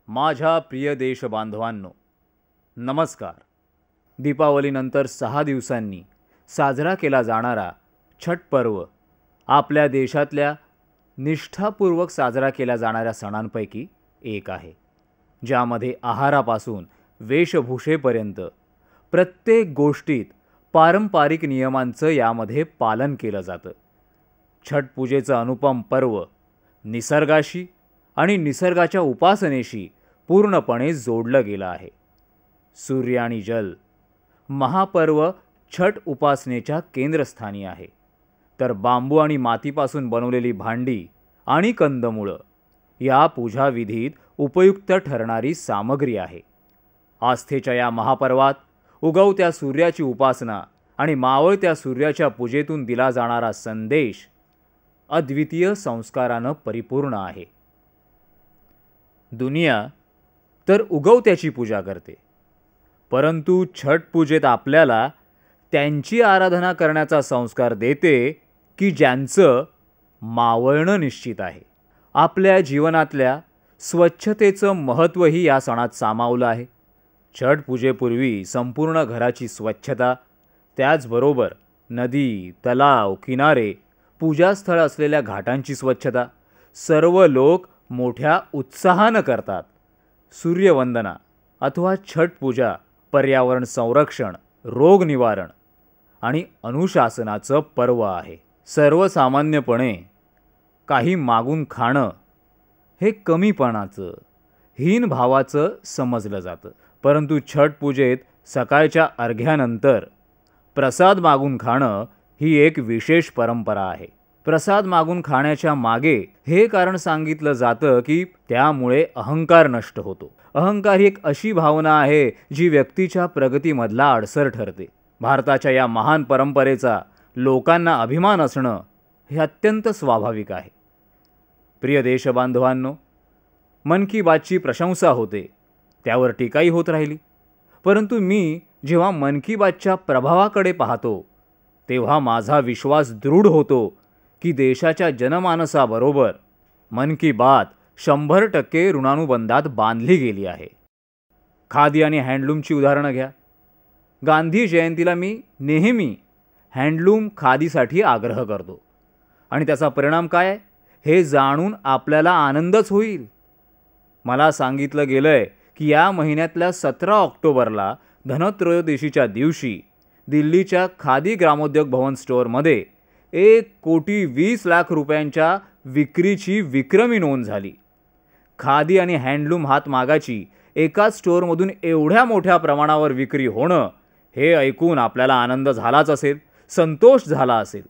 माझ्या प्रिय देशबांधवांनो, नमस्कार. दीपावलीनंतर 6 दिवसांनी साजरा केला जाणारा छठ पर्व आपल्या देशातल्या निष्ठापूर्वक साजरा केल्या जाणाऱ्या सणांपैकी एक आहे, ज्यामध्ये आहारापासून वेशभूषेपर्यंत प्रत्येक गोष्टीत पारंपरिक नियमांचं यामध्ये पालन केलं जातं. छठ पूजेचं अनुपम पर्व निसर्गाशी आणि निसर्गाच्या उपासनेशी पूर्णपणे जोडलं गेलं आहे. सूर्य आणि जल महापर्व छठ उपासनेच्या केंद्रस्थानी आहे, तर बांबू आणि मातीपासून बनवलेली भांडी आणि कंदमुळं या पूजाविधीत उपयुक्त ठरणारी सामग्री आहे. आस्थेच्या या महापर्वात उगवत्या सूर्याची उपासना आणि मावळत्या सूर्याच्या पूजेतून दिला जाणारा संदेश अद्वितीय संस्कारानं परिपूर्ण आहे. दुनिया तर उगवत्याची पूजा करते, परंतु छठ पूजेत आपल्याला त्यांची आराधना करण्याचा संस्कार देते की ज्यांचं मावळणं निश्चित आहे. आपल्या जीवनातल्या स्वच्छतेचं महत्त्वही या सणात सामावलं आहे. छठ पूजेपूर्वी संपूर्ण घराची स्वच्छता, त्याचबरोबर नदी, तलाव, किनारे, पूजास्थळ असलेल्या घाटांची स्वच्छता सर्व लोक मोठ्या उत्साहानं करतात. सूर्यवंदना अथवा छठ पूजा पर्यावरण संरक्षण, रोग निवारण आणि अनुशासनाचं पर्व आहे. सर्वसामान्यपणे काही मागून खाणं हे कमीपणाचं, हीन भावाचं समजलं जातं, परंतु छठ पूजेत सकाळच्या अर्घ्यानंतर प्रसाद मागून खाणं ही एक विशेष परंपरा आहे. प्रसाद मागून खाण्याच्या मागे हे कारण सांगितलं जातं की त्यामुळे अहंकार नष्ट होतो. अहंकार ही एक अशी भावना आहे जी व्यक्तीच्या प्रगतीमधला अडसर ठरते. भारताच्या या महान परंपरेचा लोकांना अभिमान असणं हे अत्यंत स्वाभाविक आहे. प्रिय देशबांधवांनो, मन की बातची प्रशंसा होते, त्यावर टीकाही होत राहिली, परंतु मी जेव्हा मन की बातच्या प्रभावाकडे पाहतो तेव्हा माझा विश्वास दृढ होतो की देशाच्या जनमानसाबरोबर मन की बात 100% ऋणानुबंधात बांधली गेली आहे. खादी आणि हँडलूमची उदाहरणं घ्या. गांधी जयंतीला मी नेहमी हँडलूम खादीसाठी आग्रह करतो आणि त्याचा परिणाम काय हे जाणून आपल्याला आनंदच होईल. मला सांगितलं गेलंय की या महिन्यातल्या 17 ऑक्टोबरला धनत्रयोदशीच्या दिवशी दिल्लीच्या खादी ग्रामोद्योग भवन स्टोअरमध्ये 1,20,00,000 रुपयांच्या विक्रीची विक्रमी नोंद झाली. खादी आणि हँडलूम हातमागाची एकाच स्टोअरमधून एवढ्या मोठ्या प्रमाणावर विक्री होणं हे ऐकून आपल्याला आनंद झालाच असेल, संतोष झाला असेल.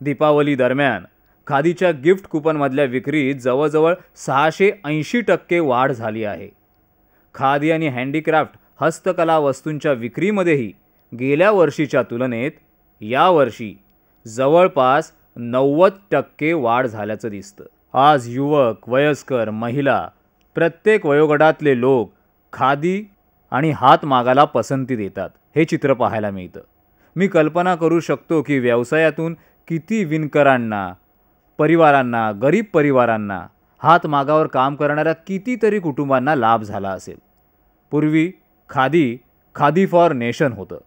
दीपावली दरम्यान खादीच्या गिफ्ट कुपनमधल्या विक्रीत जवळजवळ 680% वाढ झाली आहे. खादी आणि हँडीक्राफ्ट हस्तकला वस्तूंच्या विक्रीमध्येही गेल्या वर्षीच्या तुलनेत यावर्षी जवळपास 90% वाढ झाल्याचं दिसतं. आज युवक, वयस्कर, महिला, प्रत्येक वयोगटातले लोक खादी आणि हातमागाला पसंती देतात हे चित्र पाहायला मिळतं. मी कल्पना करू शकतो की व्यवसायातून किती विणकरांना, परिवारांना, गरीब परिवारांना, हातमागावर काम करणाऱ्या कितीतरी कुटुंबांना लाभ झाला असेल. पूर्वी खादी फॉर नेशन होतं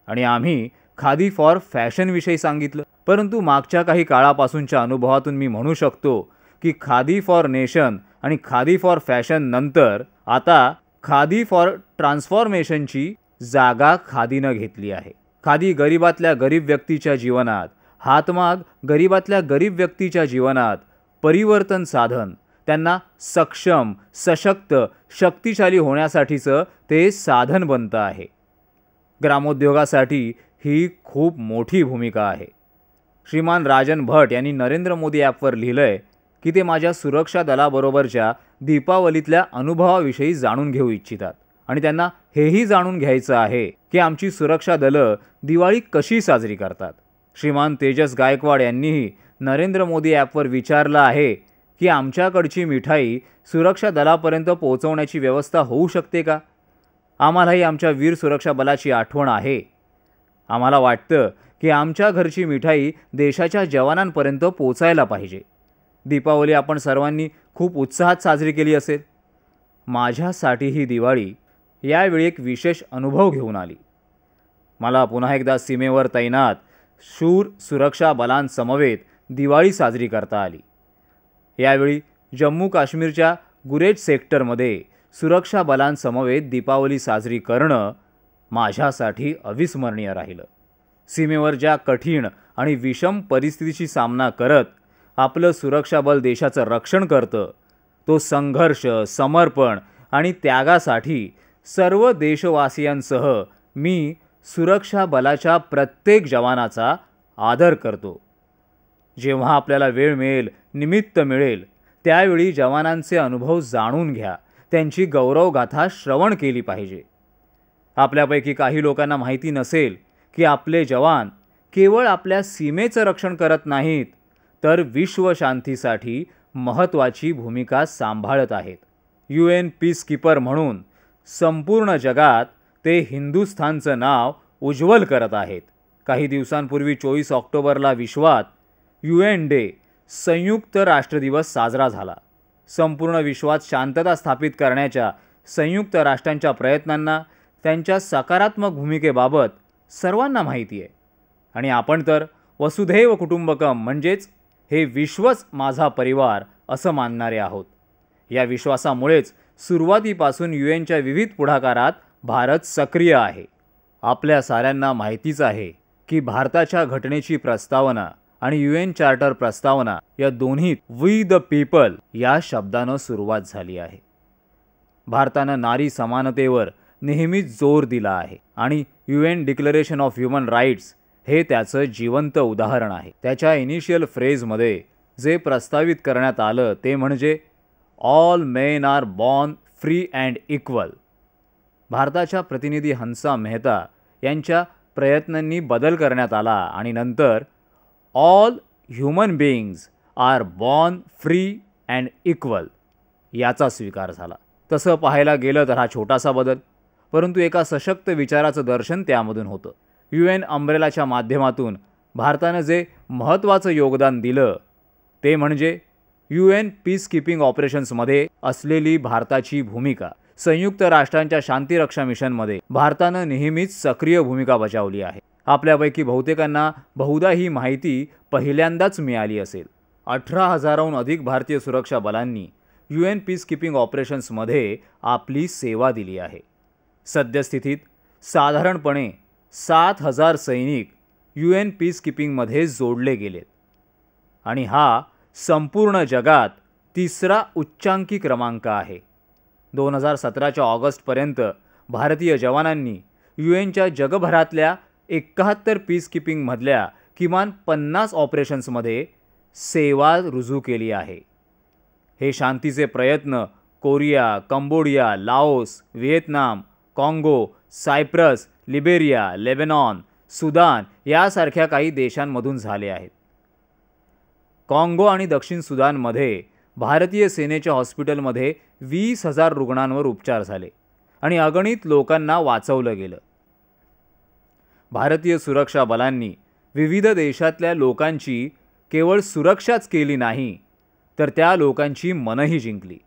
आणि आम्ही खादी फॉर फॅशनविषयी सांगितलं, परंतु मागच्या काही काळापासूनच्या अनुभवातून मी म्हणू शकतो की खादी फॉर नेशन आणि खादी फॉर फॅशन नंतर आता खादी फॉर ट्रान्सफॉर्मेशनची जागा खादीनं घेतली आहे. खादी गरिबातल्या गरीब व्यक्तीच्या जीवनात, हातमाग गरिबातल्या गरीब व्यक्तीच्या जीवनात परिवर्तन साधन, त्यांना सक्षम, सशक्त, शक्तिशाली होण्यासाठीचं ते साधन बनतं आहे. ग्रामोद्योगासाठी ही खूप मोठी भूमिका आहे. श्रीमान राजन भट यांनी नरेंद्र मोदी ॲपवर लिहिलंय की ते माझ्या सुरक्षा दलाबरोबरच्या दीपावलीतल्या अनुभवाविषयी जाणून घेऊ इच्छितात आणि त्यांना हेही जाणून घ्यायचं आहे की आमची सुरक्षा दलं दिवाळी कशी साजरी करतात. श्रीमान तेजस गायकवाड यांनीही नरेंद्र मोदी ॲपवर विचारलं आहे की आमच्याकडची मिठाई सुरक्षा दलापर्यंत पोहोचवण्याची व्यवस्था होऊ शकते का. आम्हालाही आमच्या वीर सुरक्षा बलाची आठवण आहे. आम्हाला वाटतं की आमच्या घरची मिठाई देशाच्या जवानांपर्यंत पोचायला पाहिजे. दीपावली आपण सर्वांनी खूप उत्साहात साजरी केली असेल. माझ्यासाठी ही दिवाळी यावेळी एक विशेष अनुभव घेऊन आली. मला पुन्हा एकदा सीमेवर तैनात शूर सुरक्षा बलांसमवेत दिवाळी साजरी करता आली. यावेळी जम्मू काश्मीरच्या गुरेज सेक्टरमध्ये सुरक्षा बलांसमवेत दीपावली साजरी करणं माझ्यासाठी अविस्मरणीय राहिलं. सीमेवर ज्या कठीण आणि विषम परिस्थितीशी सामना करत आपलं सुरक्षा बल देशाचं रक्षण करतं, तो संघर्ष, समर्पण आणि त्यागासाठी सर्व देशवासियांसह मी सुरक्षा बलाच्या प्रत्येक जवानाचा आदर करतो. जेव्हा आपल्याला वेळ मिळेल, निमित्त मिळेल, त्यावेळी जवानांचे अनुभव जाणून घ्या, त्यांची गौरवगाथा श्रवण केली पाहिजे. आपल्यापैकी काही लोकांना माहिती नसेल की आपले जवान केवळ आपल्या सीमेचं रक्षण करत नाहीत, तर विश्वशांतीसाठी महत्त्वाची भूमिका सांभाळत आहेत. UN पीसकीपर म्हणून संपूर्ण जगात ते हिंदुस्थानचं नाव उज्ज्वल करत आहेत. काही दिवसांपूर्वी 24 ऑक्टोबरला विश्वात UN डे संयुक्त राष्ट्र दिवस साजरा झाला. संपूर्ण विश्वात शांतता स्थापित करण्याच्या संयुक्त राष्ट्रांच्या प्रयत्नांना, त्यांच्या सकारात्मक भूमिकेबाबत सर्वांना माहिती आहे. आणि आपण तर वसुधैव कुटुंबकम म्हणजेच हे विश्वच माझा परिवार असं मानणारे आहोत. या विश्वासामुळेच सुरुवातीपासून UNच्या विविध पुढाकारात भारत सक्रिय आहे. आपल्या साऱ्यांना माहितीच आहे की भारताच्या घटनेची प्रस्तावना आणि UN चार्टर प्रस्तावना या दोन्हीत वी द पीपल या शब्दानं सुरुवात झाली आहे. भारतानं नारी समानतेवर नेहमीच जोर दिला आहे आणि UN declaration of human rights हे त्याचं जिवंत उदाहरण आहे. त्याच्या इनिशियल फ्रेजमध्ये जे प्रस्तावित करण्यात आलं ते म्हणजे all men are born free and equal. भारताच्या प्रतिनिधी हंसा मेहता यांच्या प्रयत्नांनी बदल करण्यात आला आणि नंतर all human beings are born free and equal याचा स्वीकार झाला. तसं पाहायला गेलं तर हा छोटासा बदल, परंतु एका सशक्त विचाराचं दर्शन त्यामधून होतं. UN अम्ब्रेलाच्या माध्यमातून भारतानं जे महत्त्वाचं योगदान दिलं ते म्हणजे UN पीसकीपिंग ऑपरेशन्समध्ये असलेली भारताची भूमिका. संयुक्त राष्ट्रांच्या शांतिरक्षा मिशनमध्ये भारतानं नेहमीच सक्रिय भूमिका बजावली आहे. आपल्यापैकी बहुतेकांना बहुधा ही माहिती पहिल्यांदाच मिळाली असेल. 18,000हून अधिक भारतीय सुरक्षा बलांनी UN पीसकीपिंग ऑपरेशन्समध्ये आपली सेवा दिली आहे. सद्यस्थितीत साधारणपणे 7,000 सैनिक UN पीसकीपिंगमध्ये जोडले गेलेत आणि हा संपूर्ण जगात तिसरा उच्चांकी क्रमांक आहे. 2017च्या ऑगस्टपर्यंत भारतीय जवानांनी UNच्या जगभरातल्या 71 पीसकीपिंगमधल्या किमान 50 ऑपरेशन्समध्ये सेवा रुजू केली आहे. हे शांतीचे प्रयत्न कोरिया, कंबोडिया, लाओस, व्हिएतनाम, काँगो, सायप्रस, लिबेरिया, लेबनॉन, सुदान यासारख्या काही देशांमधून झाले आहेत. काँगो आणि दक्षिण सुदानमध्ये भारतीय सेनेच्या हॉस्पिटलमध्ये 20,000 रुग्णांवर उपचार झाले आणि अगणित लोकांना वाचवलं गेलं. भारतीय सुरक्षा बलांनी विविध देशातल्या लोकांची केवळ सुरक्षाच केली नाही, तर त्या लोकांची मनंही जिंकली.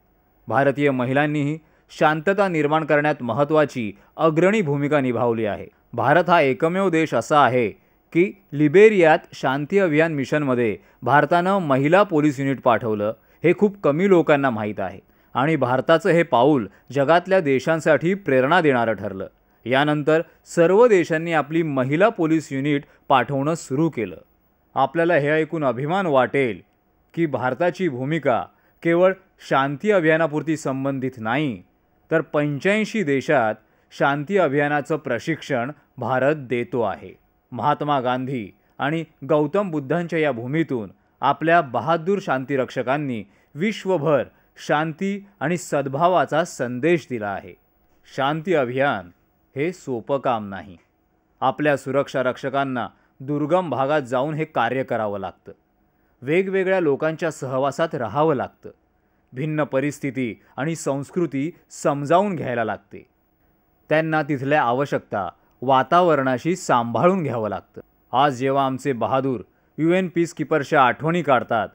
भारतीय महिलांनीही शांतता निर्माण करण्यात महत्त्वाची अग्रणी भूमिका निभावली आहे. भारत हा एकमेव देश असा आहे की लिबेरियात शांती अभियान मिशनमध्ये भारतानं महिला पोलीस युनिट पाठवलं. हे खूप कमी लोकांना माहीत आहे आणि भारताचं हे पाऊल जगातल्या देशांसाठी प्रेरणा देणारं ठरलं. यानंतर सर्व देशांनी आपली महिला पोलीस युनिट पाठवणं सुरू केलं. आपल्याला हे ऐकून अभिमान वाटेल की भारताची भूमिका केवळ शांती अभियानापुरती संबंधित नाही, तर 85 देशात शांती अभियानाचं प्रशिक्षण भारत देतो आहे. महात्मा गांधी आणि गौतम बुद्धांच्या या भूमीतून आपल्या बहादूर शांतिरक्षकांनी विश्वभर शांती आणि सद्भावाचा संदेश दिला आहे. शांती अभियान हे सोपं काम नाही. आपल्या सुरक्षा रक्षकांना दुर्गम भागात जाऊन हे कार्य करावं लागतं. वेगवेगळ्या लोकांच्या सहवासात राहावं लागतं. भिन्न परिस्थिती आणि संस्कृती समजावून घ्यायला लागते. त्यांना तिथल्या आवश्यकता, वातावरणाशी सांभाळून घ्यावं लागतं. आज जेव्हा आमचे बहादूर UN पीसकीपर्सच्या आठवणी काढतात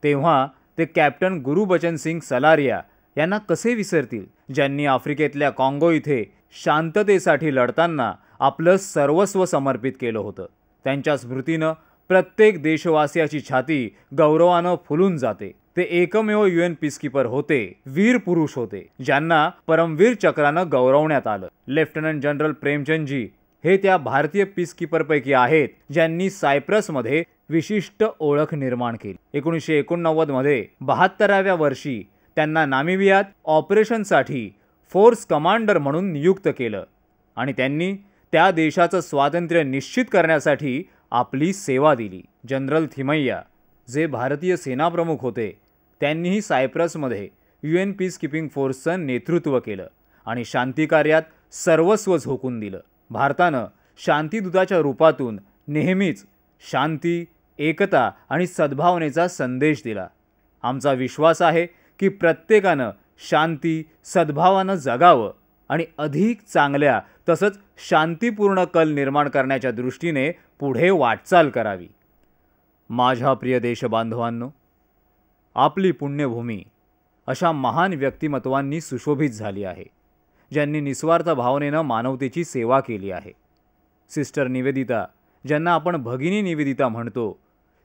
तेव्हा ते कॅप्टन गुरुबचन सिंग सलारिया यांना कसे विसरतील, ज्यांनी आफ्रिकेतल्या काँगो इथे शांततेसाठी लढताना आपलं सर्वस्व समर्पित केलं होतं. त्यांच्या स्मृतीनं प्रत्येक देशवासियाची छाती गौरवानं फुलून जाते. ते एकमेव UN पीसकीपर होते, वीर पुरुष होते, ज्यांना परमवीर चक्रानं गौरवण्यात आलं. लेफ्टनंट जनरल प्रेमचंदजी हे त्या भारतीय पीसकीपरपैकी आहेत ज्यांनी सायप्रसमध्ये विशिष्ट ओळख निर्माण केली. 1989 मध्ये 72व्या वर्षी त्यांना नामिबियात ऑपरेशनसाठी फोर्स कमांडर म्हणून नियुक्त केलं आणि त्यांनी त्या देशाचं स्वातंत्र्य निश्चित करण्यासाठी आपली सेवा दिली. जनरल थिमय्या जे भारतीय सेनाप्रमुख होते, त्यांनीही सायप्रसमध्ये UN पीसकीपिंग फोर्सचं नेतृत्व केलं आणि शांतिकार्यात सर्वस्व झोकून दिलं. भारतानं शांतिदूताच्या रूपातून नेहमीच शांती, एकता आणि सद्भावनेचा संदेश दिला. आमचा विश्वास आहे की प्रत्येकानं शांती, सद्भावानं जगावं आणि अधिक चांगल्या तसंच शांतीपूर्ण कल निर्माण करण्याच्या दृष्टीने पुढे वाटचाल करावी. माझ्या प्रिय देशबांधवांनो, आपली पुण्यभूमी अशा महान व्यक्तिमत्वांनी सुशोभित झाली आहे, ज्यांनी निस्वार्थ भावनेनं मानवतेची सेवा केली आहे. सिस्टर निवेदिता, ज्यांना आपण भगिनी निवेदिता म्हणतो,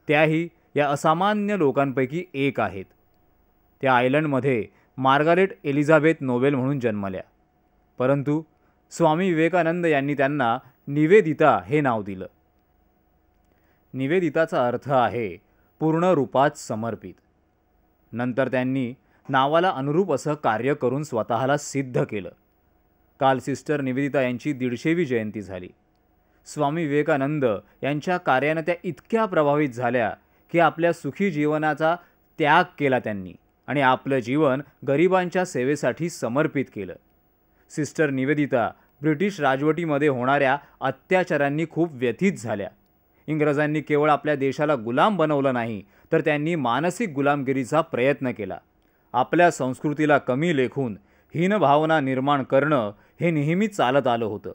त्याही या असामान्य लोकांपैकी एक आहेत. त्या आयर्लंडमध्ये मार्गारेट एलिझाबेथ नोबेल म्हणून जन्मल्या, परंतु स्वामी विवेकानंद यांनी त्यांना निवेदिता हे नाव दिलं. निवेदिताचा अर्थ आहे पूर्ण रूपात समर्पित. नंतर त्यांनी नावाला अनुरूप असं कार्य करून स्वतःला सिद्ध केलं. काल सिस्टर निवेदिता यांची 150वी जयंती झाली. स्वामी विवेकानंद यांच्या कार्यानं त्या इतक्या प्रभावित झाल्या की आपल्या सुखी जीवनाचा त्याग केला त्यांनी आणि आपलं जीवन गरिबांच्या सेवेसाठी समर्पित केलं. सिस्टर निवेदिता ब्रिटिश राजवटीमध्ये होणाऱ्या अत्याचारांनी खूप व्यथित झाल्या. इंग्रजांनी केवळ आपल्या देशाला गुलाम बनवलं नाही, तर त्यांनी मानसिक गुलामगिरीचा प्रयत्न केला. आपल्या संस्कृतीला कमी लेखून हीन भावना निर्माण करणं हे नेहमी चालत आलं होतं.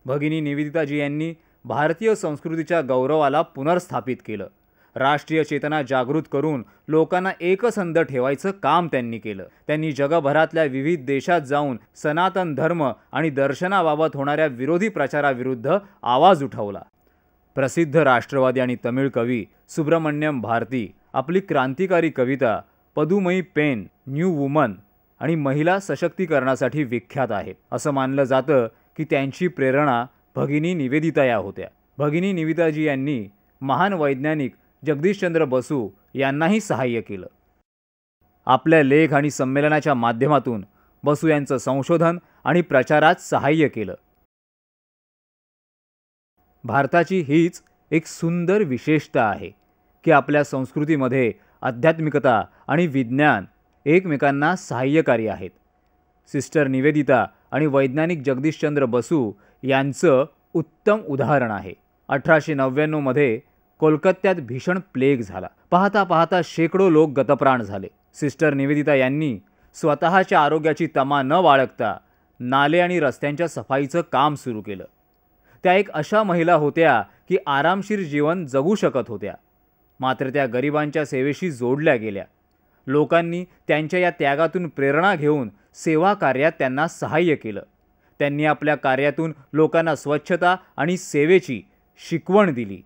भगिनी निवेदिताजी यांनी भारतीय संस्कृतीच्या गौरवाला पुनर्स्थापित केलं. राष्ट्रीय चेतना जागृत करून लोकांना एकसंध ठेवायचं काम त्यांनी केलं. त्यांनी जगभरातल्या विविध देशात जाऊन सनातन धर्म आणि दर्शनाबाबत होणाऱ्या विरोधी प्रचाराविरुद्ध आवाज उठवला. प्रसिद्ध राष्ट्रवादी आणि तमिळ कवी सुब्रमण्यम भारती आपली क्रांतिकारी कविता पदुमई पेन, न्यू वुमन आणि महिला सशक्तीकरणासाठी विख्यात आहेत. असं मानलं जातं की त्यांची प्रेरणा भगिनी निवेदिता या होत्या. भगिनी निवेदिताजी यांनी महान वैज्ञानिक जगदीशचंद्र बसू यांनाही सहाय्य केलं. आपल्या लेख आणि संमेलनाच्या माध्यमातून बसू यांचं संशोधन आणि प्रचारात सहाय्य केलं. भारताची हीच एक सुंदर विशेषता आहे की आपल्या संस्कृतीमध्ये आध्यात्मिकता आणि विज्ञान एकमेकांना सहाय्यकारी आहेत. सिस्टर निवेदिता आणि वैज्ञानिक जगदीशचंद्र बसू यांचं उत्तम उदाहरण आहे. 1899 मध्ये कोलकात्यात भीषण प्लेग झाला. पाहता पाहता शेकडो लोक गतप्राण झाले. सिस्टर निवेदिता यांनी स्वतःच्या आरोग्याची तमा न बाळगता नाले आणि रस्त्यांच्या सफाईचं काम सुरू केलं. त्या एक अशा महिला होत्या की आरामशीर जीवन जगू शकत होत्या, मात्र त्या गरिबांच्या सेवेशी जोडल्या गेल्या. लोकांनी त्यांच्या या त्यागातून प्रेरणा घेऊन सेवा कार्यात त्यांना सहाय्य केलं. त्यांनी आपल्या कार्यातून लोकांना स्वच्छता आणि सेवेची शिकवण दिली.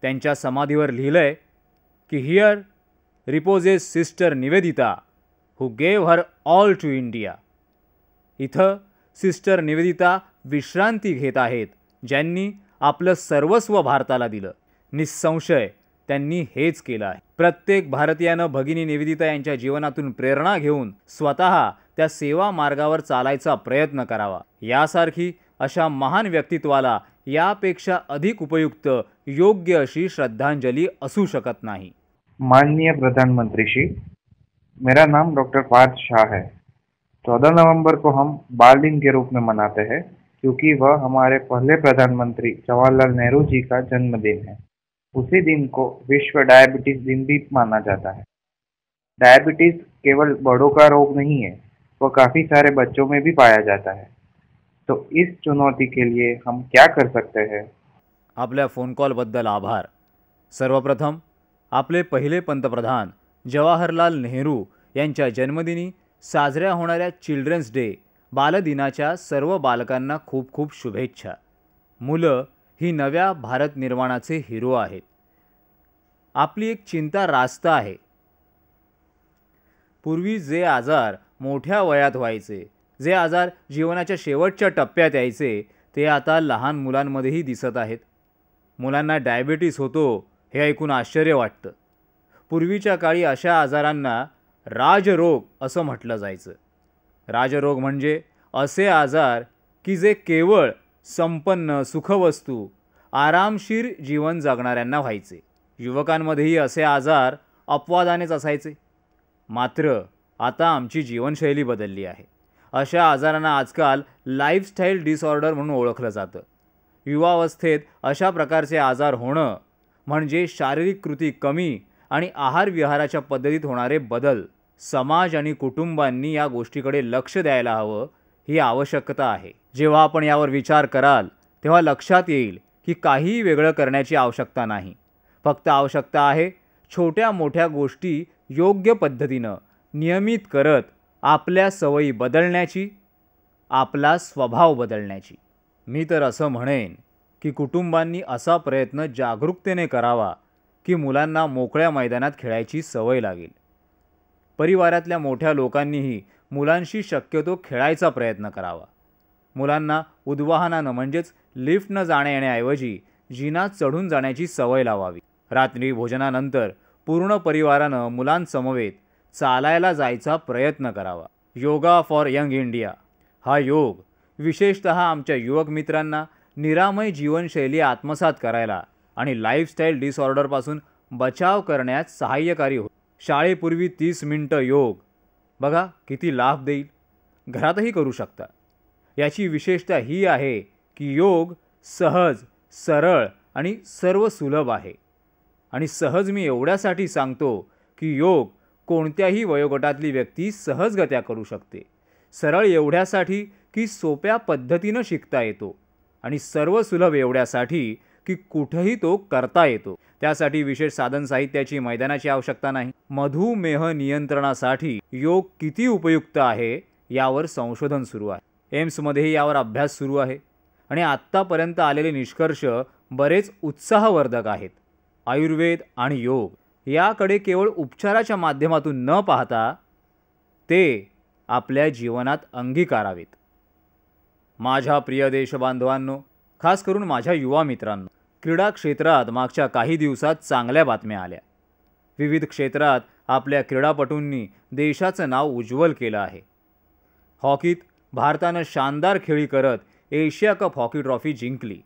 त्यांच्या समाधीवर लिहिलंय की here reposes sister Nivedita who gave her all to India. इथं सिस्टर निवेदिता विश्रांती घेत आहेत, ज्यांनी आपलं सर्वस्व भारताला दिलं. निसंशय त्यांनी हेच केलं आहे. प्रत्येक भारतीयानं भगिनी निवेदिता यांच्या जीवनातून प्रेरणा घेऊन स्वतः त्या सेवा मार्गावर चालायचा प्रयत्न करावा. यासारखी अशा महान व्यक्तित्वाला यापेक्षा अधिक उपयुक्त योग्य अशी श्रद्धांजली असू शकत नाही. माननीय प्रधानमंत्री श्री, मेरा नाम डॉक्टर पार्थ शाह है. 14 नवंबर को हम बाल दिन के रूप में मनाते हैं क्योंकि वह हमारे पहले प्रधानमंत्री जवाहरलाल नेहरू जी का जन्मदिन है. उसी दिन को विश्व डायबिटीज दिन भी माना जाता है. डायबिटीज केवल बड़ों का रोग नहीं है, वह काफ़ी सारे बच्चों में भी पाया जाता है. तो इस चुनौती के लिए हम क्या कर सकते हैं? आपल्या फोन कॉलबद्दल आभार. सर्वप्रथम आपले पहिले पंतप्रधान जवाहरलाल नेहरू यांच्या जन्मदिनी साजऱ्या होणाऱ्या चिल्ड्रन्स डे बालदिनाच्या सर्व बालकांना खूप खूप शुभेच्छा. मुलं ही नव्या भारत निर्माणाचे हिरो आहेत. आपली एक चिंता रास्त आहे. पूर्वी जे आजार मोठ्या वयात व्हायचे, जे आजार जीवनाच्या शेवटच्या टप्प्यात यायचे, ते आता लहान मुलांमध्येही दिसत आहेत. मुलांना डायबिटीस होतो हे ऐकून आश्चर्य वाटतं. पूर्वीच्या काळी अशा आजारांना राजरोग असं म्हटलं जायचं. राजरोग म्हणजे असे आजार की जे केवळ संपन्न, सुखवस्तू, आरामशीर जीवन जगणाऱ्यांना व्हायचे. युवकांमध्येही असे आजार अपवादानेच असायचे. मात्र आता आमची जीवनशैली बदलली आहे. अशा आजारांना आजकाल लाईफस्टाईल डिसऑर्डर म्हणून ओळखलं जातं. युवावस्थेत अशा प्रकारचे आजार होणं म्हणजे शारीरिक कृती कमी आणि आहार विहाराच्या पद्धतीत होणारे बदल. समाज आणि कुटुंबांनी या गोष्टीकडे लक्ष द्यायला हवं, ही आवश्यकता आहे. जेव्हा आपण यावर विचार कराल तेव्हा लक्षात येईल की काहीही वेगळं करण्याची आवश्यकता नाही. फक्त आवश्यकता आहे छोट्या मोठ्या गोष्टी योग्य पद्धतीनं नियमित करत आपल्या सवयी बदलण्याची, आपला स्वभाव बदलण्याची. मी तर असं म्हणेन की कुटुंबांनी असा प्रयत्न जागरूकतेने करावा की मुलांना मोकळ्या मैदानात खेळायची सवय लागेल. परिवारातल्या मोठ्या लोकांनीही मुलांशी शक्यतो खेळायचा प्रयत्न करावा. मुलांना उद्वाहनानं म्हणजेच लिफ्टनं जाण्या येण्याऐवजी जिनात चढून जाण्याची सवय लावावी. रात्री भोजनानंतर पूर्ण परिवारानं मुलांसमवेत चालायला जायचा प्रयत्न करावा. योगा फॉर यंग इंडिया हा योग विशेषतः आमच्या युवक मित्रांना निरामय जीवनशैली आत्मसात करायला आणि लाईफस्टाईल डिसऑर्डरपासून बचाव करण्यात सहाय्यकारी हो. शाळेपूर्वी 30 मिनिटं योग बघा किती लाभ देईल. घरातही करू शकता. याची विशेषता ही आहे की योग सहज, सरळ आणि सर्व सुलभ आहे. आणि सहज मी एवढ्यासाठी सांगतो की योग कोणत्याही वयोगटातली व्यक्ती सहजगत्या करू शकते. सरळ एवढ्यासाठी की सोप्या पद्धतीनं शिकता येतो. आणि सर्व सुलभ एवढ्यासाठी की कुठेही तो करता येतो. त्यासाठी विशेष साधन साहित्याची, मैदानाची आवश्यकता नाही. मधुमेह नियंत्रणासाठी योग किती उपयुक्त आहे यावर संशोधन सुरू आहे. एम्समध्येही यावर अभ्यास सुरू आहे आणि आत्तापर्यंत आलेले निष्कर्ष बरेच उत्साहवर्धक आहेत. आयुर्वेद आणि योग याकडे केवळ उपचाराच्या माध्यमातून न पाहता ते आपल्या जीवनात अंगीकारावेत. माझ्या प्रिय देशबांधवांनो, खास करून माझ्या युवा मित्रांनो, क्रीडा क्षेत्रात मागच्या काही दिवसात चांगल्या बातम्या आल्या. विविध क्षेत्रात आपल्या क्रीडापटूंनी देशाचं नाव उज्ज्वल केलं आहे. हॉकीत भारतानं शानदार खेळी करत एशिया कप हॉकी ट्रॉफी जिंकली.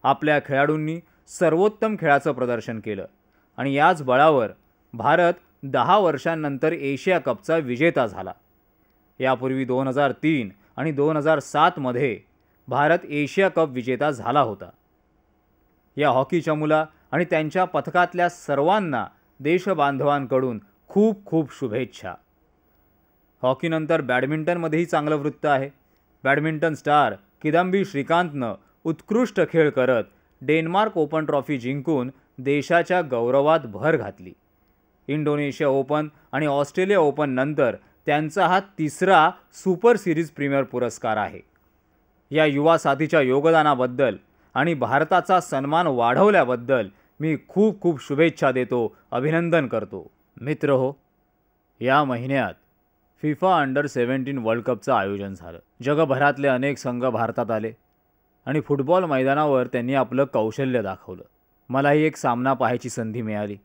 आपल्या खेळाडूंनी सर्वोत्तम खेळाचं प्रदर्शन केलं आणि याच बळावर भारत 10 वर्षांनंतर एशिया कपचा विजेता झाला. यापूर्वी 2003 आणि 2007 मध्ये भारत एशिया कप विजेता झाला होता. या हॉकीच्या मुला आणि त्यांच्या पथकातल्या सर्वांना देशबांधवांकडून खूप खूप शुभेच्छा. हॉकीनंतर बॅडमिंटनमध्येही चांगलं वृत्त आहे. बॅडमिंटन स्टार किदांबी श्रीकांतनं उत्कृष्ट खेळ करत डेन्मार्क ओपन ट्रॉफी जिंकून देशाच्या गौरवात भर घातली. इंडोनेशिया ओपन आणि ऑस्ट्रेलिया ओपन नंतर त्यांचा हा तिसरा सुपर सिरीज प्रीमियर पुरस्कार आहे. या युवा साथीच्या योगदानाबद्दल आणि भारताचा सन्मान वाढवल्याबद्दल मी खूप खूप शुभेच्छा देतो, अभिनंदन करतो. मित्रहो, या महिन्यात फिफा अंडर-17 वर्ल्ड कपचं आयोजन झालं. जगभरातले अनेक संघ भारतात आले आणि फुटबॉल मैदानावर त्यांनी आपलं कौशल्य दाखवलं. मलाही एक सामना पाहायची संधी मिळाली.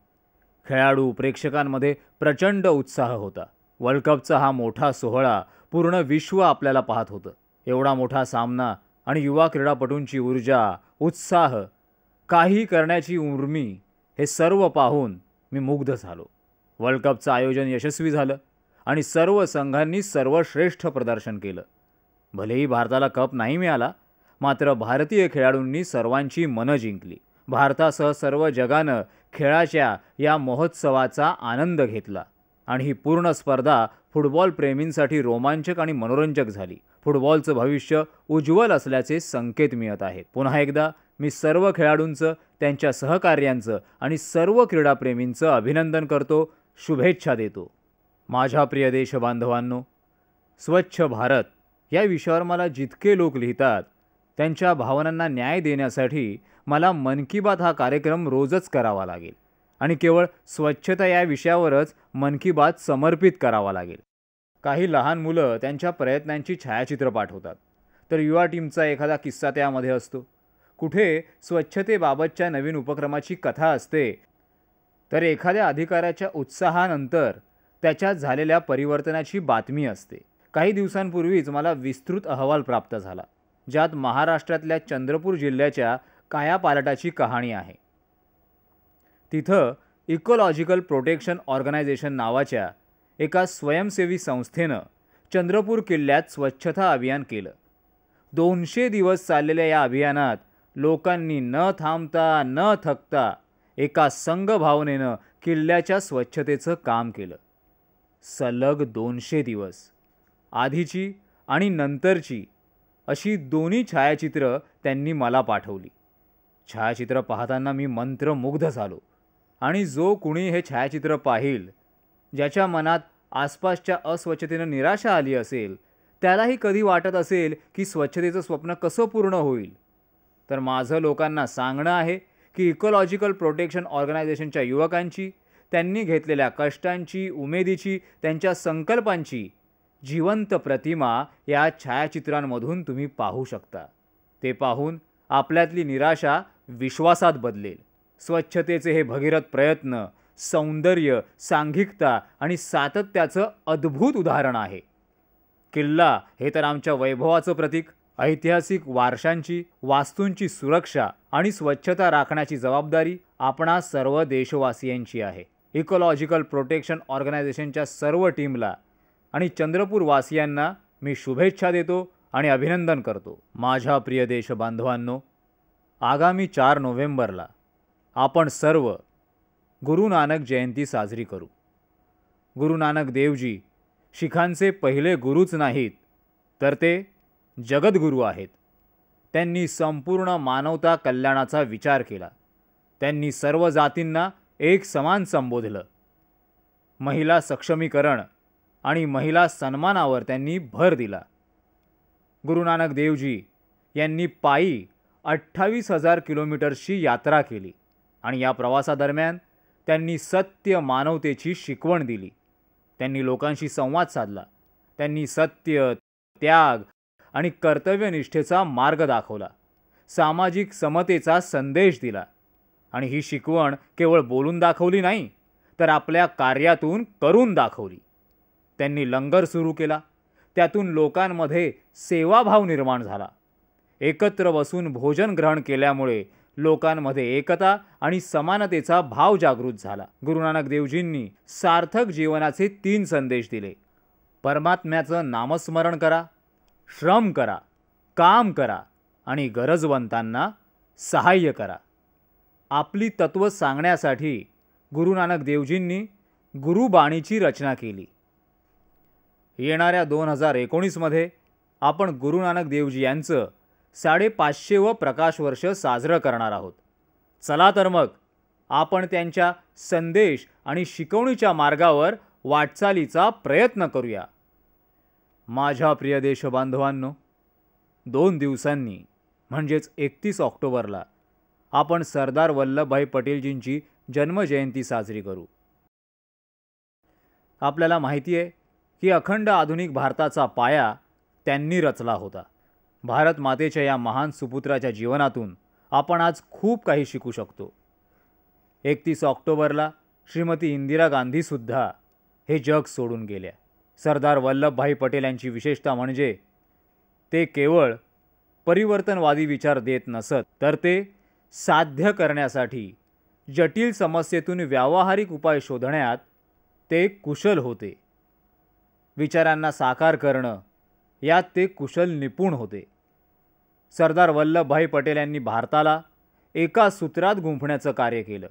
खेळाडू, प्रेक्षकांमध्ये प्रचंड उत्साह होता. वर्ल्ड कपचा हा मोठा सोहळा पूर्ण विश्व आपल्याला पाहत होतं. एवढा मोठा सामना आणि युवा क्रीडापटूंची ऊर्जा, उत्साह, काही करण्याची उर्मी, हे सर्व पाहून मी मुग्ध झालो. वर्ल्ड कपचं आयोजन यशस्वी झालं आणि सर्व संघांनी सर्वश्रेष्ठ प्रदर्शन केलं. भलेही भारताला कप नाही मिळाला, मात्र भारतीय खेळाडूंनी सर्वांची मनं जिंकली. भारतासह सर्व जगानं खेळाच्या या महोत्सवाचा आनंद घेतला आणि ही पूर्ण स्पर्धा फुटबॉल प्रेमींसाठी रोमांचक आणि मनोरंजक झाली. फुटबॉलचं भविष्य उज्ज्वल असल्याचे संकेत मिळत आहेत. पुन्हा एकदा मी सर्व खेळाडूंचं, त्यांच्या सहकार्यांचं आणि सर्व क्रीडाप्रेमींचं अभिनंदन करतो, शुभेच्छा देतो. माझ्या प्रिय देशबांधवांनो, स्वच्छ भारत या विषयावर मला जितके लोक लिहितात त्यांच्या भावनांना न्याय देण्यासाठी मला मन की बात हा कार्यक्रम रोजच करावा लागेल आणि केवळ स्वच्छता या विषयावरच मन की बात समर्पित करावा लागेल. काही लहान मुलं त्यांच्या प्रयत्नांची छायाचित्र पाठवतात, तर युवा टीमचा एखादा किस्सा त्यामध्ये असतो. कुठे स्वच्छतेबाबतच्या नवीन उपक्रमाची कथा असते, तर एखाद्या अधिकाऱ्याच्या उत्साहानंतर त्याच्यात झालेल्या परिवर्तनाची बातमी असते. काही दिवसांपूर्वीच मला विस्तृत अहवाल प्राप्त झाला, ज्यात महाराष्ट्रातल्या चंद्रपूर जिल्ह्याच्या कायापालटाची कहाणी आहे. तिथं इकोलॉजिकल प्रोटेक्शन ऑर्गनायझेशन नावाच्या एका स्वयंसेवी संस्थेनं चंद्रपूर किल्ल्यात स्वच्छता अभियान केलं. 200 दिवस चाललेल्या या अभियानात लोकांनी न थांबता न थकता एका संघभावनेनं किल्ल्याच्या स्वच्छतेचं काम केलं. सलग 200 दिवस. आधीची आणि नंतरची अशी दोन्ही छायाचित्रं त्यांनी मला पाठवली. छायाचित्र पाहताना मी मंत्रमुग्ध झालो आणि जो कुणी हे छायाचित्र पाहिल, ज्याच्या मनात आसपासच्या अस्वच्छतेनं निराशा आली असेल, त्यालाही कधी वाटत असेल की स्वच्छतेचं स्वप्न कसं पूर्ण होईल, तर माझं लोकांना सांगणं आहे की इकोलॉजिकल प्रोटेक्शन ऑर्गनायझेशनच्या युवकांची, त्यांनी घेतलेल्या कष्टांची, उमेदीची, त्यांच्या संकल्पांची जिवंत प्रतिमा या छायाचित्रांमधून तुम्ही पाहू शकता. ते पाहून आपल्यातली निराशा विश्वासात बदलेल. स्वच्छतेचे हे भगीरथ प्रयत्न सौंदर्य, सांघिकता आणि सातत्याचं अद्भुत उदाहरण आहे. किल्ला हे तर आमच्या वैभवाचं प्रतीक. ऐतिहासिक वारशांची, वास्तूंची सुरक्षा आणि स्वच्छता राखण्याची जबाबदारी आपणा सर्व देशवासियांची आहे. इकोलॉजिकल प्रोटेक्शन ऑर्गनायझेशनच्या सर्व टीमला आणि चंद्रपूर वासियांना मी शुभेच्छा देतो आणि अभिनंदन करतो. माझ्या प्रिय देशबांधवांनो, आगामी 4 नोव्हेंबरला आपण सर्व गुरु नानक जयंती साजरी करू. गुरु नानक देवजी शिखांचे पहिले गुरुच नाहीत, तर ते जगद्गुरू आहेत. त्यांनी संपूर्ण मानवता कल्याणाचा विचार केला. त्यांनी सर्व जातींना एक समान संबोधलं. महिला सक्षमीकरण आणि महिला सन्मानावर त्यांनी भर दिला. गुरु नानक देवजी यांनी पायी 28,000 किलोमीटर्सची यात्रा केली आणि या प्रवासादरम्यान त्यांनी सत्य मानवतेची शिकवण दिली. त्यांनी लोकांशी संवाद साधला. त्यांनी सत्य, त्याग आणि कर्तव्यनिष्ठेचा मार्ग दाखवला. सामाजिक समतेचा संदेश दिला आणि ही शिकवण केवळ बोलून दाखवली नाही, तर आपल्या कार्यातून करून दाखवली. त्यांनी लंगर सुरू केला. त्यातून लोकांमध्ये सेवाभाव निर्माण झाला. एकत्र बसून भोजन ग्रहण केल्यामुळे लोकांमध्ये एकता आणि समानतेचा भाव जागृत झाला. गुरु नानक देवजींनी सार्थक जीवनाचे 3 संदेश दिले. परमात्म्याचं नामस्मरण करा, श्रम करा, काम करा आणि गरजवंतांना सहाय्य करा. आपली तत्त्व सांगण्यासाठी गुरु नानक देवजींनी गुरुबाणीची रचना केली. येणाऱ्या 2019 मध्ये आपण गुरु नानक देवजी यांचं 550वं प्रकाश वर्ष साजरं करणार आहोत. चला तर मग आपण त्यांच्या संदेश आणि शिकवणीच्या मार्गावर वाटचालीचा प्रयत्न करूया. माझ्या प्रिय देशबांधवांनो, 2 दिवसांनी म्हणजेच 31 ऑक्टोबरला आपण सरदार वल्लभभाई पटेलजींची जन्मजयंती साजरी करू. आपल्याला माहिती आहे की अखंड आधुनिक भारताचा पाया त्यांनी रचला होता. भारत मातेच्या या महान सुपुत्राच्या जीवनातून आपण आज खूप काही शिकू शकतो. 31 ऑक्टोबरला श्रीमती इंदिरा गांधीसुद्धा हे जग सोडून गेल्या. सरदार वल्लभभाई पटेल यांची विशेषता म्हणजे ते केवळ परिवर्तनवादी विचार देत नसत, तर ते साध्य करण्यासाठी जटिल समस्येतून व्यावहारिक उपाय शोधण्यात ते कुशल होते. विचारांना साकार करणं यात ते कुशल निपुण होते. सरदार वल्लभभाई पटेल यांनी भारताला एका सूत्रात गुंफण्याचं कार्य केलं.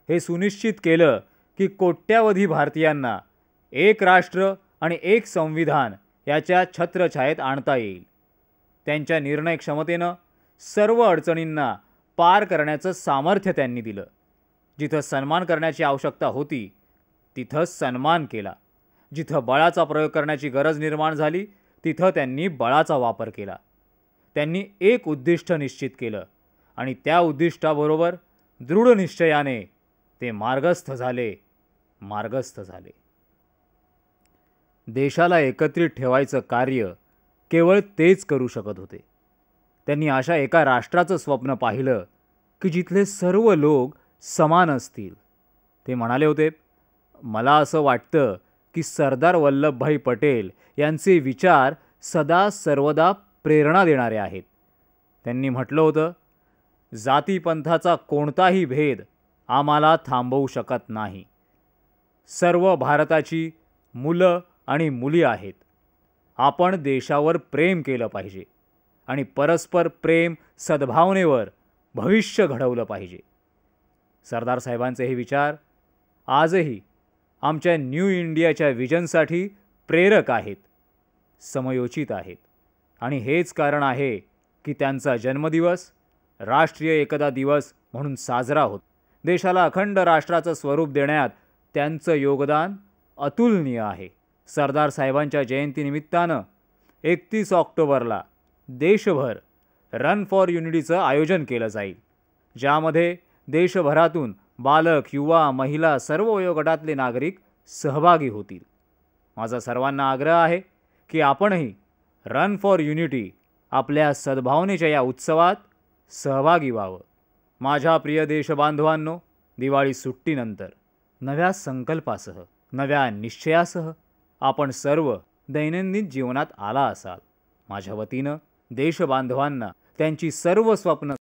हे सुनिश्चित केलं की कोट्यावधी भारतीयांना एक राष्ट्र आणि एक संविधान याच्या छत्रछायेत आणता येईल. त्यांच्या निर्णय क्षमतेनं सर्व अडचणींना पार करण्याचं सामर्थ्य त्यांनी दिलं. जिथं सन्मान करण्याची आवश्यकता होती तिथं सन्मान केला. जिथं बळाचा प्रयोग करण्याची गरज निर्माण झाली तिथं त्यांनी बळाचा वापर केला. त्यांनी एक उद्दिष्ट निश्चित केलं आणि त्या उद्दिष्टाबरोबर दृढ निश्चयाने ते मार्गस्थ झाले. देशाला एकत्रित ठेवायचं कार्य केवळ तेच करू शकत होते. त्यांनी अशा एका राष्ट्राचं स्वप्न पाहिलं की जिथले सर्व लोक समान असतील. ते म्हणाले होते, मला असं वाटतं की सरदार वल्लभभाई पटेल यांचे विचार सदा सर्वदा प्रेरणा देणारे आहेत. त्यांनी म्हटलं होतं, जातीपंथाचा कोणताही भेद आम्हाला थांबवू शकत नाही. सर्व भारताची मुलं आणि मुली आहेत. आपण देशावर प्रेम केलं पाहिजे आणि परस्पर प्रेम सद्भावनेवर भविष्य घडवलं पाहिजे. सरदार साहेबांचे हे विचार आजही आमच्या न्यू इंडियाच्या विजनसाठी प्रेरक आहेत, समयोचित आहेत. आणि हेच कारण आहे की त्यांचा जन्मदिवस राष्ट्रीय एकता दिवस म्हणून साजरा होतो. देशाला अखंड राष्ट्राचं स्वरूप देण्यात त्यांचं योगदान अतुलनीय आहे. सरदार साहेबांच्या जयंतीनिमित्तानं 31 ऑक्टोबरला देशभर रन फॉर युनिटीचं आयोजन केलं जाईल, ज्यामध्ये देशभरातून बालक, युवा, महिला सर्व वयोगटातले नागरिक सहभागी होतील. माझा सर्वांना आग्रह आहे की आपणही रन फॉर युनिटी आपल्या सद्भावनेच्या या उत्सवात सहभागी व्हावं. माझ्या प्रिय देशबांधवांनो, दिवाळी सुट्टीनंतर नव्या संकल्पासह, नव्या निश्चयासह आपण सर्व दैनंदिन जीवनात आला असाल. माझ्या वतीनं देशबांधवांना त्यांची सर्व स्वप्न